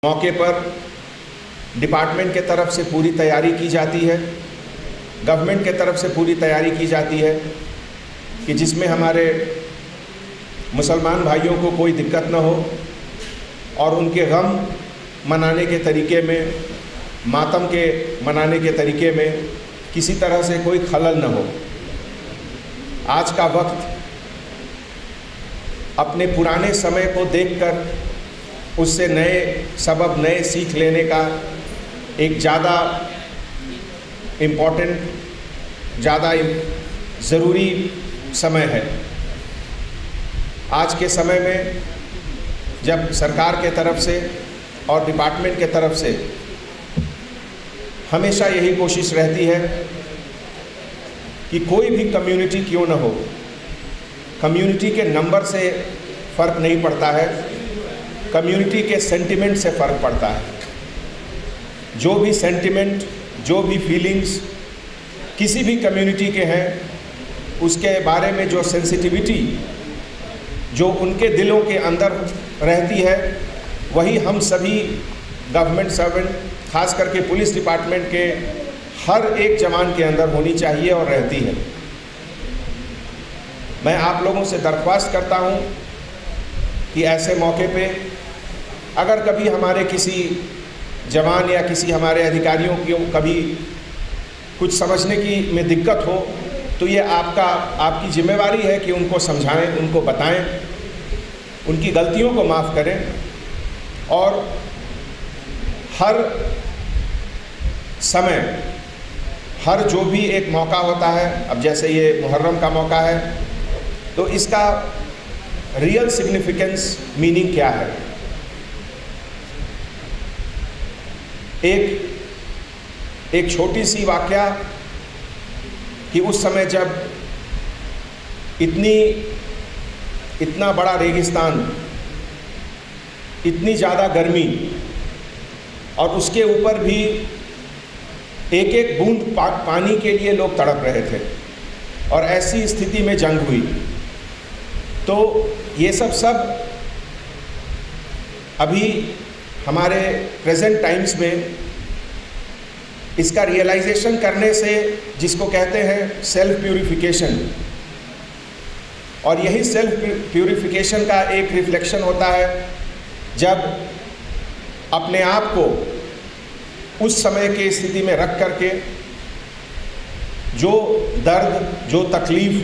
मौके पर डिपार्टमेंट के तरफ से पूरी तैयारी की जाती है, गवर्नमेंट के तरफ से पूरी तैयारी की जाती है कि जिसमें हमारे मुसलमान भाइयों को कोई दिक्कत न हो और उनके गम मनाने के तरीके में, मातम के मनाने के तरीके में किसी तरह से कोई खलल न हो। आज का वक्त अपने पुराने समय को देखकर उससे नए सबब, नए सीख लेने का एक ज़्यादा इम्पोर्टेंट, ज़्यादा ज़रूरी समय है। आज के समय में जब सरकार के तरफ से और डिपार्टमेंट के तरफ से हमेशा यही कोशिश रहती है कि कोई भी कम्युनिटी क्यों न हो, कम्युनिटी के नंबर से फ़र्क नहीं पड़ता है, कम्युनिटी के सेंटिमेंट से फ़र्क पड़ता है। जो भी सेंटिमेंट, जो भी फीलिंग्स किसी भी कम्युनिटी के हैं, उसके बारे में जो सेंसिटिविटी जो उनके दिलों के अंदर रहती है, वही हम सभी गवर्नमेंट सर्वेंट, खास करके पुलिस डिपार्टमेंट के हर एक जवान के अंदर होनी चाहिए और रहती है। मैं आप लोगों से दरख्वास्त करता हूं कि ऐसे मौके पे अगर कभी हमारे किसी जवान या किसी हमारे अधिकारियों की कभी कुछ समझने की में दिक्कत हो, तो ये आपकी जिम्मेवारी है कि उनको समझाएं, उनको बताएं, उनकी गलतियों को माफ़ करें। और हर समय, हर जो भी एक मौका होता है, अब जैसे ये मुहर्रम का मौका है, तो इसका रियल सिग्निफिकेंस, मीनिंग क्या है। एक छोटी सी वाकया कि उस समय जब इतना बड़ा रेगिस्तान, इतनी ज़्यादा गर्मी और उसके ऊपर भी एक एक बूंद पानी के लिए लोग तड़प रहे थे और ऐसी स्थिति में जंग हुई। तो ये सब अभी हमारे प्रेजेंट टाइम्स में इसका रियलाइजेशन करने से, जिसको कहते हैं सेल्फ प्यूरिफिकेशन, और यही सेल्फ प्यूरिफिकेशन का एक रिफ्लेक्शन होता है जब अपने आप को उस समय की स्थिति में रख करके जो दर्द, जो तकलीफ़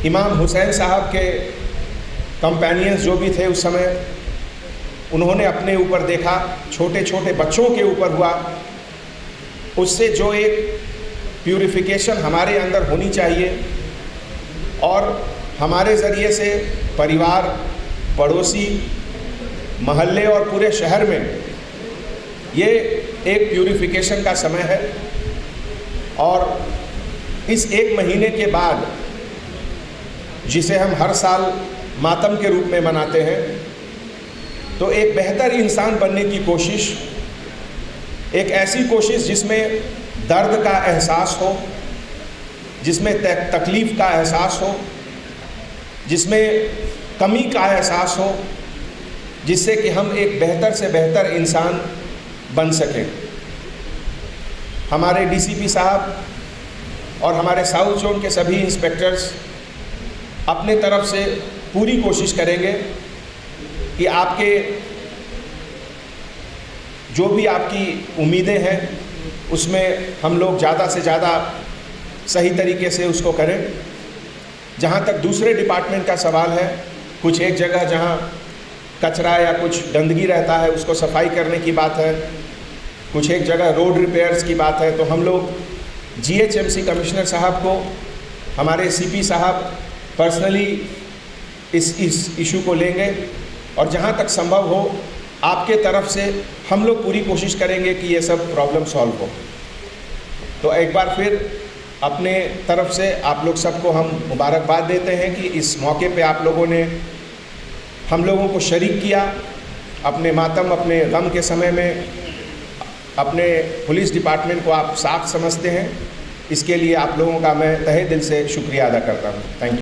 इमाम हुसैन साहब के कंपेनियंस जो भी थे उस समय, उन्होंने अपने ऊपर देखा, छोटे छोटे बच्चों के ऊपर हुआ, उससे जो एक प्यूरिफिकेशन हमारे अंदर होनी चाहिए और हमारे ज़रिए से परिवार, पड़ोसी, महल्ले और पूरे शहर में ये एक प्यूरिफिकेशन का समय है। और इस एक महीने के बाद, जिसे हम हर साल मातम के रूप में मनाते हैं, तो एक बेहतर इंसान बनने की कोशिश, एक ऐसी कोशिश जिसमें दर्द का एहसास हो, जिसमें तकलीफ़ का एहसास हो, जिसमें कमी का एहसास हो, जिससे कि हम एक बेहतर से बेहतर इंसान बन सकें। हमारे डीसीपी साहब और हमारे साउथ जोन के सभी इंस्पेक्टर्स अपने तरफ से पूरी कोशिश करेंगे कि आपके जो भी आपकी उम्मीदें हैं उसमें हम लोग ज़्यादा से ज़्यादा सही तरीके से उसको करें। जहाँ तक दूसरे डिपार्टमेंट का सवाल है, कुछ एक जगह जहाँ कचरा या कुछ गंदगी रहता है उसको सफाई करने की बात है, कुछ एक जगह रोड रिपेयर्स की बात है, तो हम लोग जीएचएमसी कमिश्नर साहब को, हमारे सीपी साहब पर्सनली इस इशू को लेंगे और जहाँ तक संभव हो आपके तरफ से हम लोग पूरी कोशिश करेंगे कि ये सब प्रॉब्लम सॉल्व हो। तो एक बार फिर अपने तरफ से आप लोग सबको हम मुबारकबाद देते हैं कि इस मौके पे आप लोगों ने हम लोगों को शरीक किया, अपने मातम, अपने गम के समय में अपने पुलिस डिपार्टमेंट को आप साथ समझते हैं। इसके लिए आप लोगों का मैं तहे दिल से शुक्रिया अदा करता हूँ। Thank you.